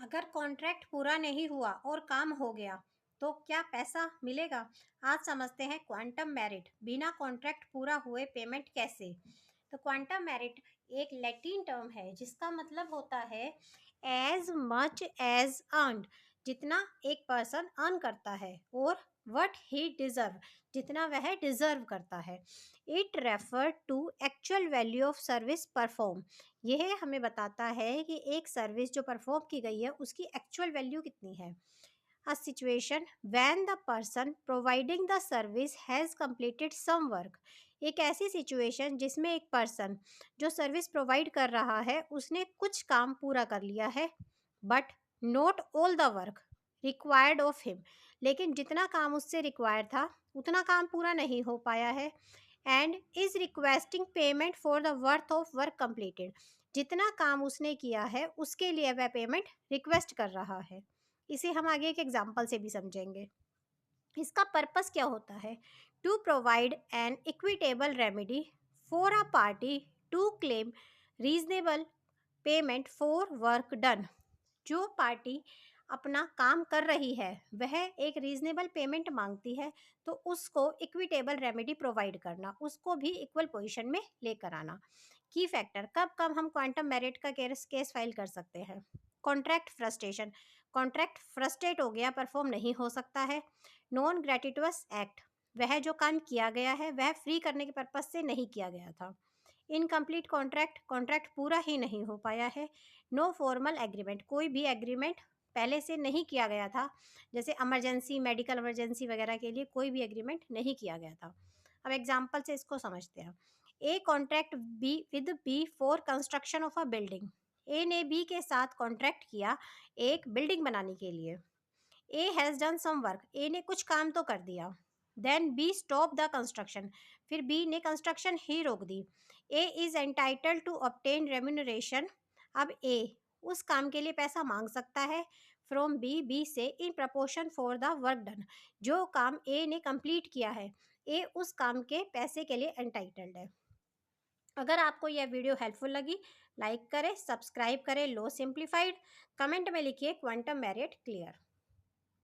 अगर कॉन्ट्रैक्ट पूरा नहीं हुआ और काम हो गया तो क्या पैसा मिलेगा? आज समझते हैं क्वांटम मेरिट। बिना कॉन्ट्रैक्ट पूरा हुए पेमेंट कैसे? तो क्वांटम मेरिट एक लैटिन टर्म है जिसका मतलब होता है एज मच एज अर्नड, जितना एक पर्सन अर्न करता है, और वट ही डिजर्व, जितना वह डिजर्व करता है। It refer to actual value of service perform. यह हमें बताता है कि एक सर्विस जो परफॉर्म की गई है उसकी एक्चुअल वैल्यू कितनी है। A situation when the person providing the service has completed some work. एक ऐसी सिचुएशन जिसमें एक पर्सन जो सर्विस प्रोवाइड कर रहा है उसने कुछ काम पूरा कर लिया है, but not all the work required of him. लेकिन जितना काम उससे रिक्वायर था उतना काम पूरा नहीं हो पाया है। And is requesting payment for the worth of work completed. जितना काम उसने किया है उसके लिए वह पेमेंट रिक्वेस्ट कर रहा है। इसे हम आगे एक एग्जाम्पल से भी समझेंगे। इसका पर्पस क्या होता है? To provide an equitable remedy for a party to claim reasonable payment for work done. जो पार्टी अपना काम कर रही है वह एक रीजनेबल पेमेंट मांगती है, तो उसको इक्विटेबल रेमेडी प्रोवाइड करना, उसको भी इक्वल पोजीशन में लेकर आना। की फैक्टर, कब कब हम क्वांटम मेरिट का केस फाइल कर सकते हैं? कॉन्ट्रैक्ट फ्रस्ट्रेशन, कॉन्ट्रैक्ट फ्रस्ट्रेट हो गया, परफॉर्म नहीं हो सकता है। नॉन ग्रेटिटुअस एक्ट, वह जो काम किया गया है वह फ्री करने के पर्पज से नहीं किया गया था। इनकम्प्लीट कॉन्ट्रैक्ट, कॉन्ट्रैक्ट पूरा ही नहीं हो पाया है। नो फॉर्मल एग्रीमेंट, कोई भी एग्रीमेंट पहले से नहीं किया गया था, जैसे इमरजेंसी, मेडिकल इमरजेंसी वगैरह के लिए कोई भी एग्रीमेंट नहीं किया गया था। अब एग्जाम्पल से इसको समझते हैं। A contract B with B for construction of a building. A ने बी के साथ कॉन्ट्रैक्ट किया एक बिल्डिंग बनाने के लिए। A has done some work, A ने कुछ काम तो कर दिया। Then B stop the construction, फिर बी ने कंस्ट्रक्शन ही रोक दी। A is entitled to obtain remuneration. अब ए उस काम के लिए पैसा मांग सकता है फ्रॉम बी, बी से, in proportion for the work done. जो काम ए ने कंप्लीट किया है ए उस काम के पैसे के लिए एंटाइटल्ड है। अगर आपको यह वीडियो हेल्पफुल लगी, लाइक करें, सब्सक्राइब करें लो सिंप्लीफाइड, कमेंट में लिखिए क्वांटम मेरिट क्लियर।